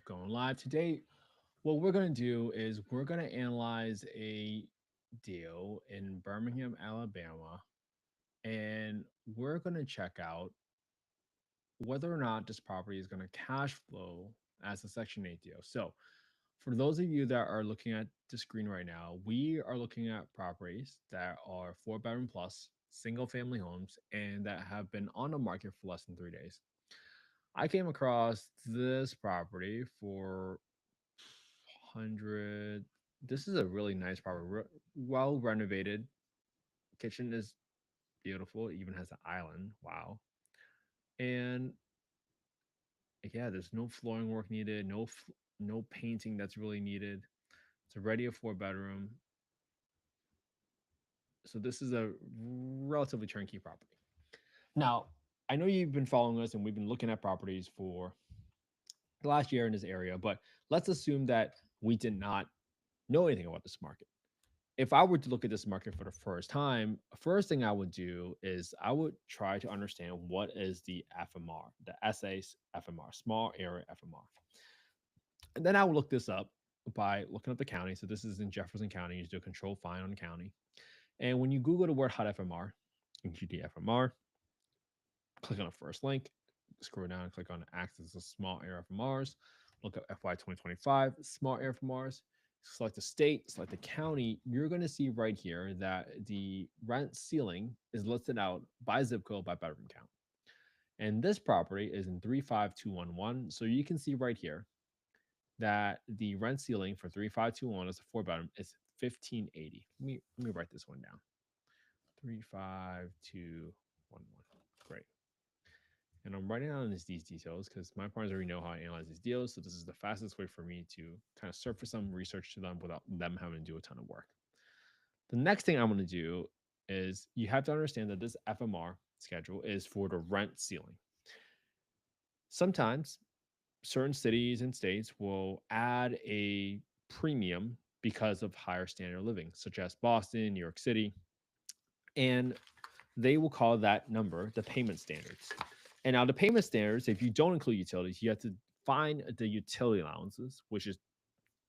going live. Today, what we're going to do is we're going to analyze a deal in Birmingham, Alabama, and we're going to check out whether or not this property is going to cash flow as a Section 8 deal. So, for those of you that are looking at the screen right now, we are looking at properties that are four bedroom plus, single family homes, and that have been on the market for less than 3 days. I came across this property for 100. This is a really nice property, well renovated. Kitchen is beautiful, it even has an island. Wow. And yeah, there's no flooring work needed, no painting that's really needed. It's already a four bedroom. So this is a relatively turnkey property. Now, I know you've been following us and we've been looking at properties for the last year in this area, but let's assume that we did not know anything about this market. If I were to look at this market for the first time, first thing I would do is I would try to understand what is the FMR, the SA's FMR, small area FMR. And then I would look this up by looking up the county. So this is in Jefferson County. You do a control find on the county. And when you Google the word hot FMR, GD FMR, click on the first link, scroll down and click on access to small area FMRs. Look up FY 2025, small area FMRs. Select the state, select the county. You're going to see right here that the rent ceiling is listed out by zip code by bedroom count. And this property is in 35211. So you can see right here that the rent ceiling for 35211 as a four bedroom is 1580. Let me write this one down. 35211. Great. And I'm writing down these details because my partners already know how I analyze these deals. So this is the fastest way for me to kind of surface some research to them without them having to do a ton of work. The next thing I'm going to do is you have to understand that this FMR schedule is for the rent ceiling. Sometimes certain cities and states will add a premium because of higher standard of living, such as Boston, New York City, and they will call that number the payment standards. And now the payment standards, if you don't include utilities, you have to find the utility allowances, which is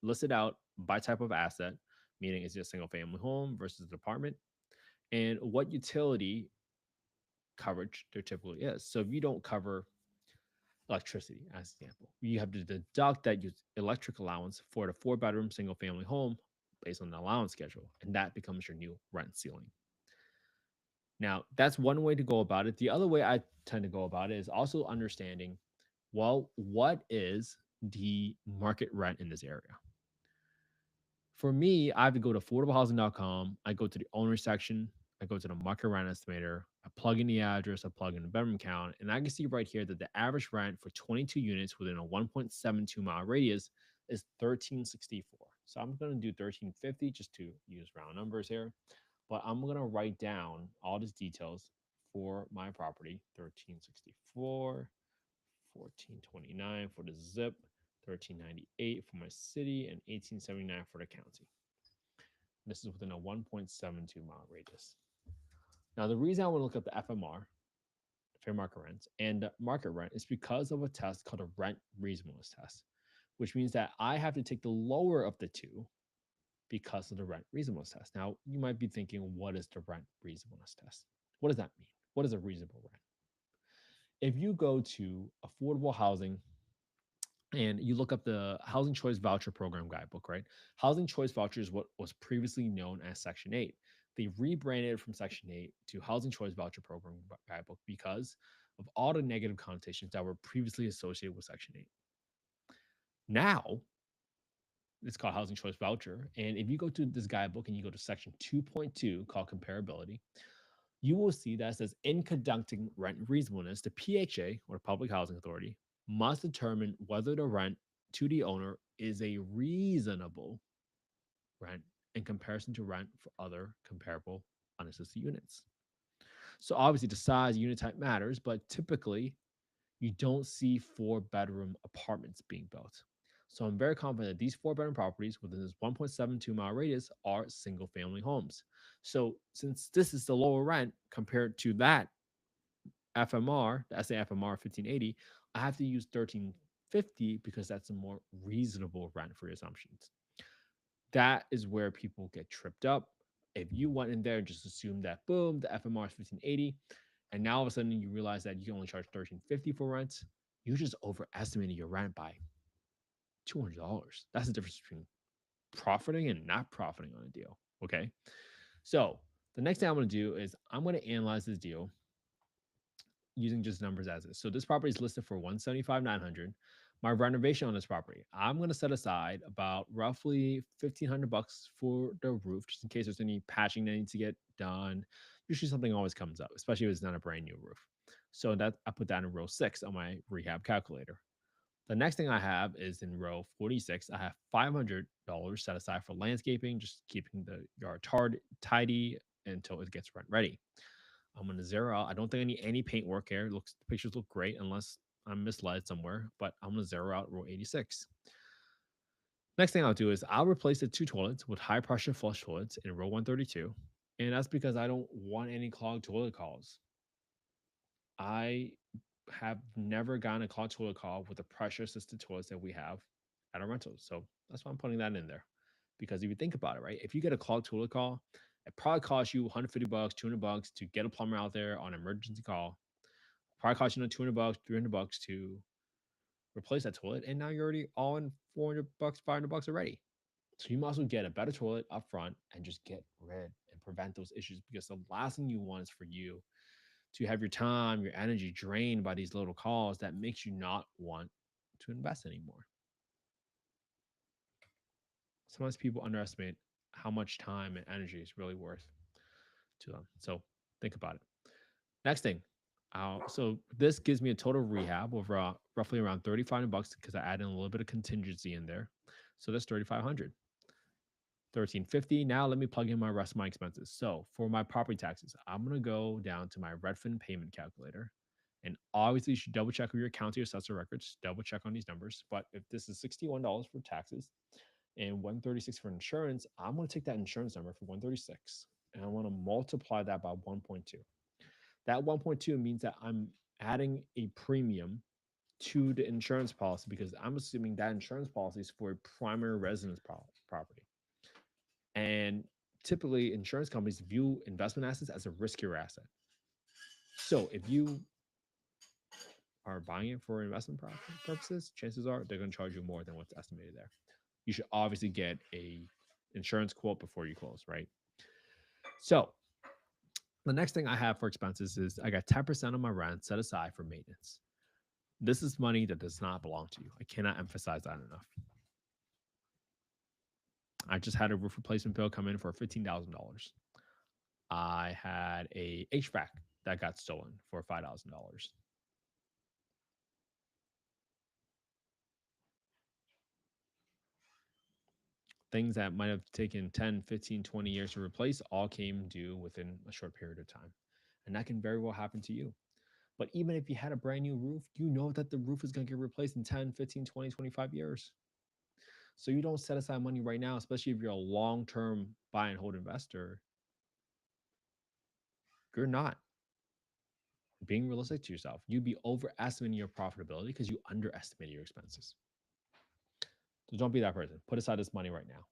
listed out by type of asset, meaning is it a single family home versus an apartment, and what utility coverage there typically is. So if you don't cover electricity, as an example, you have to deduct that electric allowance for the four bedroom single family home based on the allowance schedule, and that becomes your new rent ceiling. Now, that's one way to go about it. The other way I tend to go about it is also understanding, well, what is the market rent in this area? For me, I have to go to affordablehousing.com. I go to the owner section. I go to the market rent estimator. I plug in the address. I plug in the bedroom count. And I can see right here that the average rent for 22 units within a 1.72-mile radius is 1364. So I'm going to do 1350 just to use round numbers here. But I'm going to write down all these details for my property: 1364, 1429 for the zip, 1398 for my city, and 1879 for the county. This is within a 1.72-mile radius. Now, the reason I want to look up the FMR, fair market rent, and the market rent is because of a test called a rent reasonableness test, which means that I have to take the lower of the two because of the rent reasonableness test. Now, you might be thinking, what is the rent reasonableness test? What does that mean? What is a reasonable rent? If you go to affordable housing and you look up the Housing Choice Voucher Program Guidebook, right? Housing Choice Voucher is what was previously known as Section 8. They rebranded it from Section 8 to Housing Choice Voucher Program Guidebook because of all the negative connotations that were previously associated with Section 8. Now, it's called Housing Choice Voucher. And if you go to this guidebook and you go to Section 2.2 called Comparability, you will see that it says in conducting rent reasonableness, the PHA or Public Housing Authority must determine whether the rent to the owner is a reasonable rent in comparison to rent for other comparable unassisted units. So obviously the size unit type matters, but typically you don't see four bedroom apartments being built. So I'm very confident that these four bedroom properties within this 1.72-mile radius are single family homes. So since this is the lower rent compared to that FMR, the SA FMR 1580, I have to use 1350 1350 because that's a more reasonable rent for your assumptions. That is where people get tripped up. If you went in there and just assumed that boom, the FMR is 1580, and now all of a sudden you realize that you can only charge 1350 for rent, you just overestimated your rent by $200. That's the difference between profiting and not profiting on a deal. Okay. So the next thing I'm going to do is I'm going to analyze this deal using just numbers as is. So this property is listed for 175,900. My renovation on this property, I'm going to set aside about roughly 1,500 bucks for the roof, just in case there's any patching that needs to get done. Usually something always comes up, especially if it's not a brand new roof. So that I put that in row 6 on my rehab calculator. The next thing I have is in row 46. I have $500 set aside for landscaping, just keeping the yard tidy until it gets rent ready. I'm gonna zero out. I don't think I need any paint work here. The pictures look great unless I'm misled somewhere, but I'm gonna zero out row 86. Next thing I'll do is I'll replace the two toilets with high pressure flush toilets in row 132. And that's because I don't want any clogged toilet calls. I have never gotten a clogged toilet call with the pressure assisted toilets that we have at our rentals. So that's why I'm putting that in there. Because if you think about it, right, if you get a clogged toilet call, it probably costs you 150 bucks, 200 bucks to get a plumber out there on an emergency call. Probably costs you 200 bucks, 300 bucks to replace that toilet. And now you're already all in 400 bucks, 500 bucks already. So you might as well get a better toilet up front and just get rid and prevent those issues, because the last thing you want is for you to have your time, your energy drained by these little calls that makes you not want to invest anymore. Sometimes people underestimate how much time and energy is really worth to them. So think about it. Next thing, so this gives me a total rehab of roughly around 3,500 bucks because I added in a little bit of contingency in there. So that's 3,500. 1350. Now let me plug in my rest of my expenses. So for my property taxes, I'm gonna go down to my Redfin payment calculator. And obviously you should double check with your county assessor records, double check on these numbers. But if this is $61 for taxes and 136 for insurance, I'm gonna take that insurance number for 136 and I want to multiply that by 1.2. That 1.2 means that I'm adding a premium to the insurance policy because I'm assuming that insurance policy is for a primary residence property. And typically, insurance companies view investment assets as a riskier asset. So if you are buying it for investment purposes, chances are they're going to charge you more than what's estimated there. You should obviously get a insurance quote before you close, right? So the next thing I have for expenses is I got 10% of my rent set aside for maintenance. This is money that does not belong to you. I cannot emphasize that enough. I just had a roof replacement bill come in for $15,000. I had a HVAC that got stolen for $5,000. Things that might have taken 10, 15, 20 years to replace all came due within a short period of time. And that can very well happen to you. But even if you had a brand new roof, you know that the roof is going to get replaced in 10, 15, 20, 25 years. So you don't set aside money right now, especially if you're a long term buy and hold investor. You're not being realistic to yourself. You'd be overestimating your profitability because you underestimated your expenses. So don't be that person. Put aside this money right now.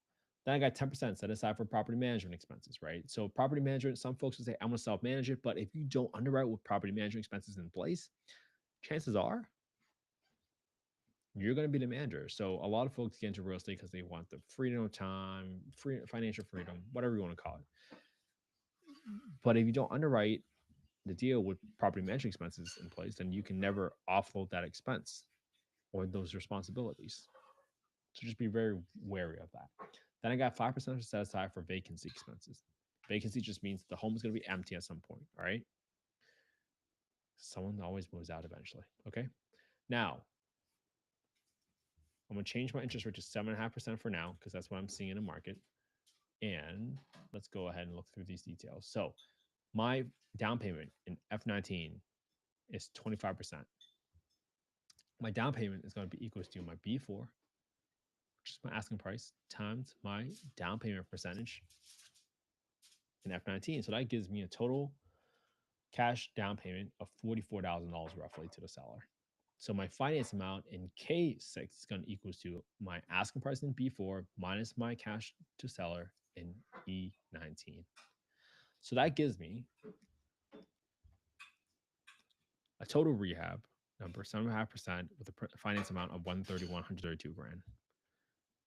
Then I got 10% set aside for property management expenses, right? So property management, some folks will say, I'm gonna self-manage it, but if you don't underwrite with property management expenses in place, chances are you're gonna be the manager. So a lot of folks get into real estate because they want the freedom of time, free financial freedom, whatever you want to call it. But if you don't underwrite the deal with property management expenses in place, then you can never offload that expense or those responsibilities. So just be very wary of that. Then I got 5% set aside for vacancy expenses. Vacancy just means the home is going to be empty at some point. All right. Someone always moves out eventually. Okay. Now, I'm going to change my interest rate to 7.5% for now because that's what I'm seeing in the market. And let's go ahead and look through these details. So, my down payment in F19 is 25%. My down payment is going to be equals to my B4, which is my asking price, times my down payment percentage in F19. So that gives me a total cash down payment of $44,000 roughly to the seller. So my finance amount in K6 is going to equals to my asking price in B4 minus my cash to seller in E19. So that gives me a total rehab number, 7.5% with a finance amount of 132 grand.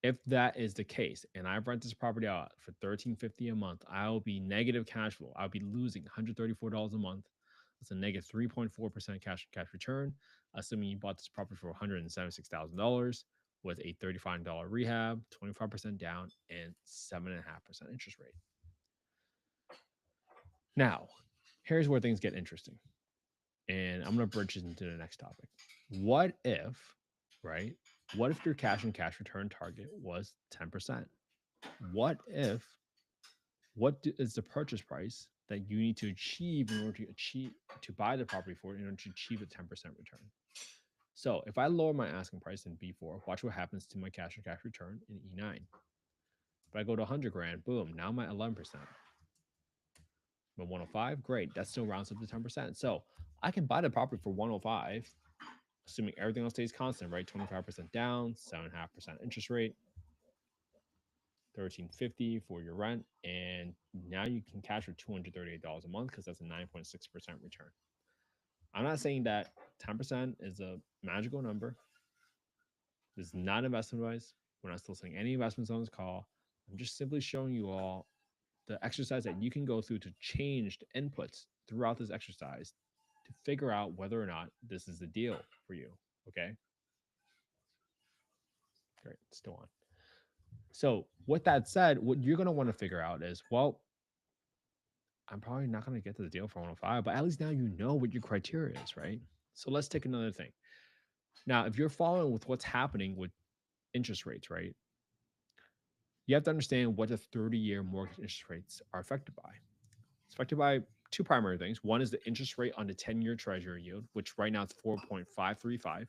If that is the case, and I rent this property out for $1,350 a month, I'll be negative cash flow. I'll be losing $134 a month. That's a negative 3.4% cash return, assuming you bought this property for $176,000 with a $35 rehab, 25% down, and 7.5% interest rate. Now, here's where things get interesting. And I'm going to bridge into the next topic. What if, right? What if your cash and cash return target was 10%? What is the purchase price that you need to achieve in order to buy the property for in order to achieve a 10% return? So if I lower my asking price in B4, watch what happens to my cash and cash return in E9. If I go to 100 grand, boom, now I'm at 11%. But 105, great. That still rounds up to 10%. So I can buy the property for 105, assuming everything else stays constant, right? 25% down, 7.5% interest rate, $1,350 for your rent, and now you can cash for $238 a month because that's a 9.6% return. I'm not saying that 10% is a magical number. This is not investment advice. We're not still saying any investments on this call. I'm just simply showing you all the exercise that you can go through to change the inputs throughout this exercise to figure out whether or not this is the deal for you. Okay. Great. Still on. So, with that said, what you're going to want to figure out is, well, I'm probably not going to get to the deal for 105, but at least now you know what your criteria is, right? So, let's take another thing. Now, if you're following with what's happening with interest rates, right? You have to understand what the 30-year mortgage interest rates are affected by. It's affected by two primary things. One is the interest rate on the 10-year treasury yield, which right now is 4.535,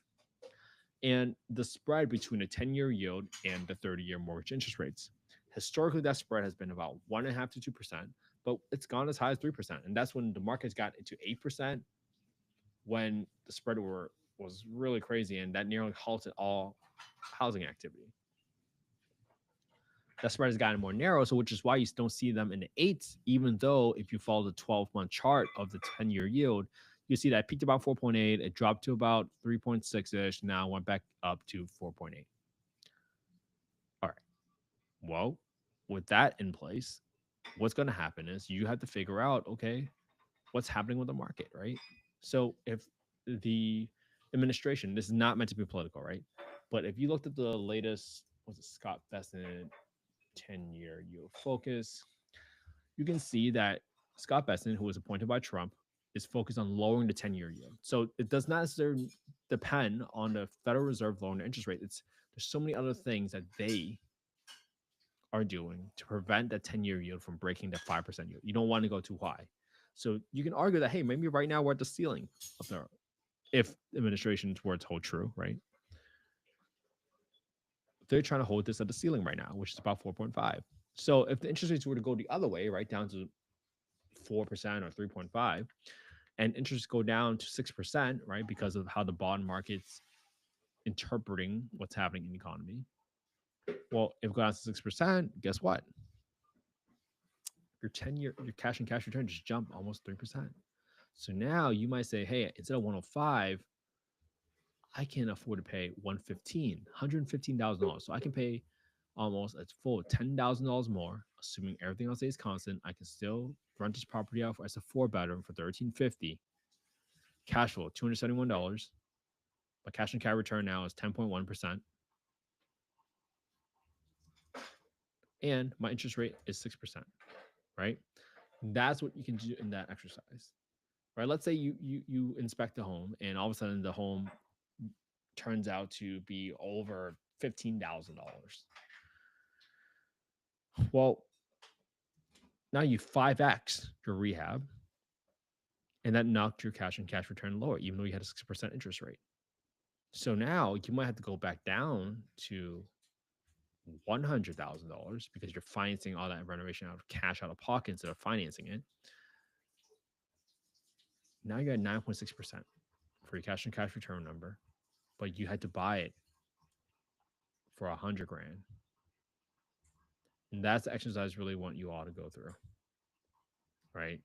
and the spread between the 10-year yield and the 30-year mortgage interest rates. Historically, that spread has been about 1.5% to 2%, but it's gone as high as 3%. And that's when the markets got into 8%, when the spread was really crazy, and that nearly halted all housing activity. That spread has gotten more narrow, so which is why you don't see them in the eights, even though if you follow the 12-month chart of the 10-year yield, you see that it peaked about 4.8, it dropped to about 3.6-ish, now went back up to 4.8. All right. Well, with that in place, what's going to happen is you have to figure out, okay, what's happening with the market, right? So if the administration, this is not meant to be political, right? But if you looked at the latest, was it Scott Bessent 10-year yield focus, you can see that Scott Bessent, who was appointed by Trump, is focused on lowering the 10-year yield. So it does not necessarily depend on the Federal Reserve lowering the interest rate. There's so many other things that they are doing to prevent that 10-year yield from breaking the 5% yield. You don't want to go too high. So you can argue that, hey, maybe right now we're at the ceiling of the, if administration's words hold true, right? They're trying to hold this at the ceiling right now, which is about 4.5. So if the interest rates were to go the other way, right down to 4% or 3.5, and interest go down to 6%, right, because of how the bond market's interpreting what's happening in the economy. Well, if it goes down to 6%, guess what? Your 10-year, your cash and cash return just jump almost 3%. So now you might say, hey, instead of 105, I can afford to pay $115,000. So I can pay almost a full $10,000 more, assuming everything else stays constant. I can still rent this property out as a 4-bedroom for $1,350. Cash flow $271. My cash and cash return now is 10.1%. And my interest rate is 6%, right? That's what you can do in that exercise, right? Let's say you inspect the home, and all of a sudden the home turns out to be over $15,000. Well, now you 5x your rehab, and that knocked your cash and cash return lower, even though you had a 6% interest rate. So now you might have to go back down to $100,000 because you're financing all that renovation out of cash out of pocket instead of financing it. Now you're at 9.6% for your cash and cash return number. but you had to buy it for 100 grand. And that's the exercise I really want you all to go through, right?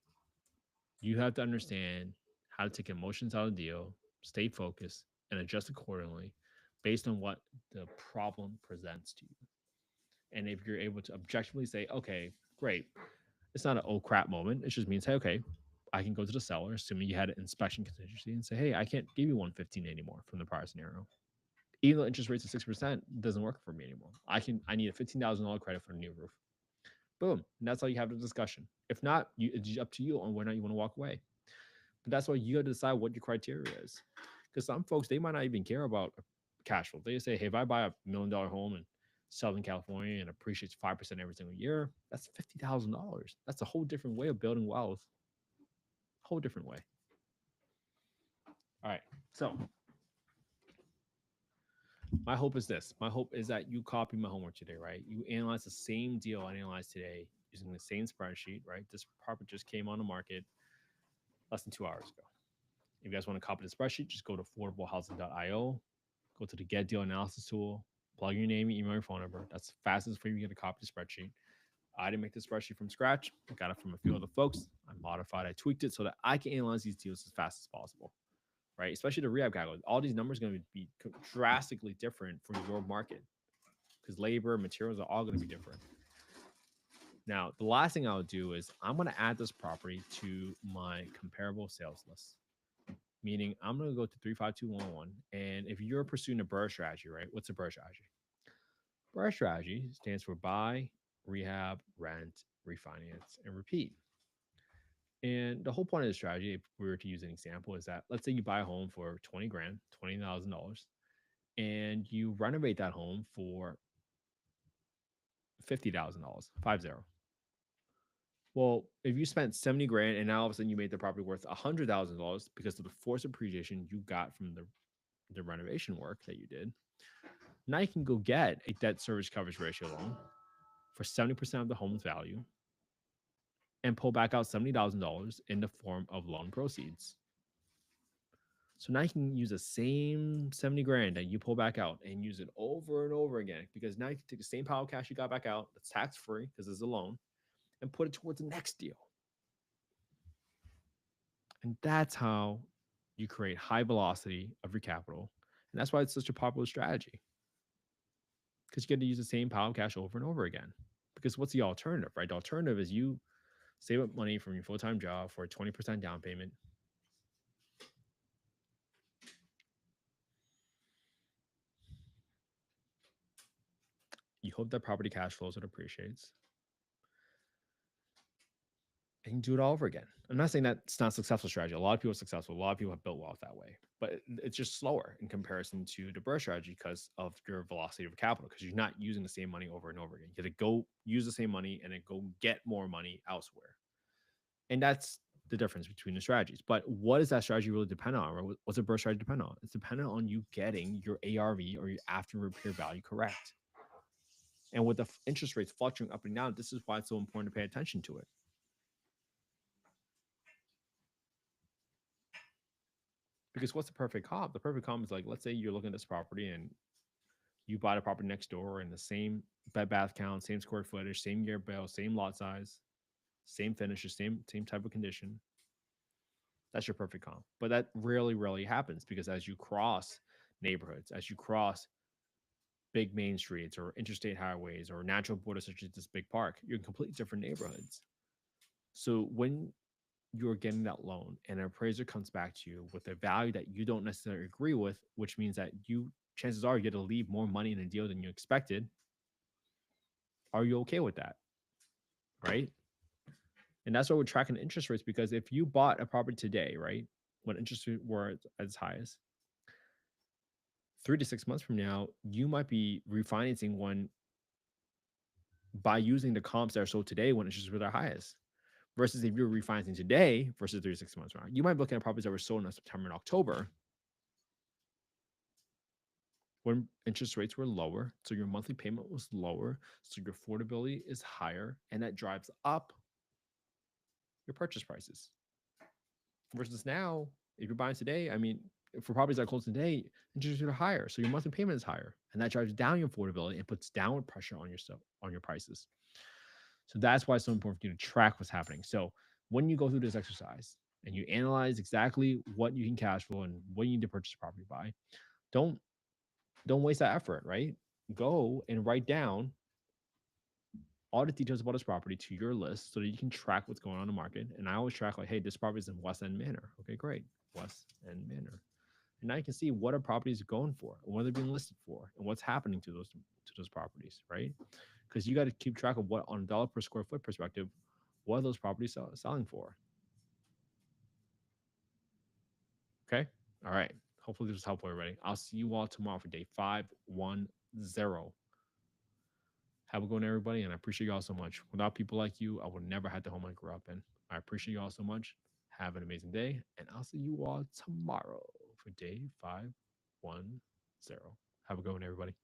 You have to understand how to take emotions out of the deal, stay focused, and adjust accordingly based on what the problem presents to you. And if you're able to objectively say, okay, great, it's not an oh crap moment. It just means, hey, okay, I can go to the seller, assuming you had an inspection contingency, and say, hey, I can't give you 115 anymore from the prior scenario. Even though interest rates are 6%, doesn't work for me anymore. I need a $15,000 credit for a new roof. Boom. And that's how you have the discussion. If not, it's up to you on whether or not you want to walk away. But that's why you got to decide what your criteria is. Because some folks, they might not even care about cash flow. They say, hey, if I buy $1 million home in Southern California and appreciates 5% every single year, that's $50,000. That's a whole different way of building wealth. Whole different way. All right. So my hope is this. My hope is that you copy my homework today, right? You analyze the same deal I analyzed today using the same spreadsheet, right? This property just came on the market less than 2 hours ago. If you guys want to copy the spreadsheet, just go to affordablehousing.io, go to the get deal analysis tool, plug your name, email, your phone number. That's the fastest way you get a copy of the spreadsheet. I didn't make the spreadsheet from scratch. I got it from a few other folks. I modified, I tweaked it so that I can analyze these deals as fast as possible, right? Especially the rehab calculator. All these numbers are going to be drastically different for your market because labor, materials are all going to be different. Now, the last thing I'll do is I'm going to add this property to my comparable sales list. Meaning, I'm going to go to 35211. And if you're pursuing a BRRRR strategy, right? What's a BRRRR strategy? BRRRR strategy stands for buy, rehab, rent, refinance, and repeat. And the whole point of the strategy, if we were to use an example, is that let's say you buy a home for 20 grand, $20,000, and you renovate that home for $50,000, 50. Well, if you spent 70 grand and now all of a sudden you made the property worth $100,000 because of the forced appreciation you got from the renovation work that you did, now you can go get a debt service coverage ratio loan for 70% of the home's value and pull back out $70,000 in the form of loan proceeds. So now you can use the same 70 grand that you pull back out and use it over and over again because now you can take the same pile of cash you got back out that's tax free because it's a loan and put it towards the next deal. And that's how you create high velocity of your capital. And that's why it's such a popular strategy because you get to use the same pile of cash over and over again. Because what's the alternative, right? The alternative is you save up money from your full-time job for a 20% down payment. You hope that property cash flows and appreciates. And you do it all over again. I'm not saying that's not a successful strategy. A lot of people are successful. A lot of people have built wealth that way, but it's just slower in comparison to the BRRRR strategy because of your velocity of capital. Because you're not using the same money over and over again. You got to go use the same money and then go get more money elsewhere. And that's the difference between the strategies. But what does that strategy really depend on? Or what's a BRRRR strategy depend on? It's dependent on you getting your ARV or your after repair value correct. And with the interest rates fluctuating up and down, this is why it's so important to pay attention to it. Because what's the perfect comp? The perfect comp is like, let's say you're looking at this property and you buy the property next door in the same bed bath count, same square footage, same year bill, same lot size, same finishes, same type of condition. That's your perfect comp. But that rarely happens because as you cross neighborhoods, as you cross big main streets or interstate highways or natural borders such as this big park, you're in completely different neighborhoods. So when you're getting that loan and an appraiser comes back to you with a value that you don't necessarily agree with, which means that you chances are you're going to leave more money in a deal than you expected. Are you okay with that? Right. And that's why we're tracking interest rates, because if you bought a property today, right, when interest rates were at its highest, 3 to 6 months from now, you might be refinancing one by using the comps that are sold today when interest rates were their highest. Versus if you're refinancing today versus 3 to 6 months from now, you might be looking at properties that were sold in September and October when interest rates were lower. So your monthly payment was lower. So your affordability is higher. And that drives up your purchase prices. Versus now, if you're buying today, I mean, For properties that close today, interest rates are higher, so your monthly payment is higher, and that drives down your affordability and puts downward pressure on your stuff on your prices. So that's why it's so important for you to track what's happening. So when you go through this exercise and you analyze exactly what you can cash flow and what you need to purchase property by, don't don't waste that effort, right? Go and write down all the details about this property to your list so that you can track what's going on in the market. And I always track like, hey, this property is in West End Manor. Okay, great. West End Manor. And now you can see what are properties going for, and what they're being listed for, and what's happening to those properties, right? Because you got to keep track of what on a dollar per square foot perspective, what are those properties selling for? Okay. All right. Hopefully this was helpful, everybody. I'll see you all tomorrow for day 510. Have a good one, everybody. And I appreciate you all so much. Without people like you, I would never have the home I grew up in. I appreciate you all so much. Have an amazing day. And I'll see you all tomorrow for day 510. Have a good one, everybody.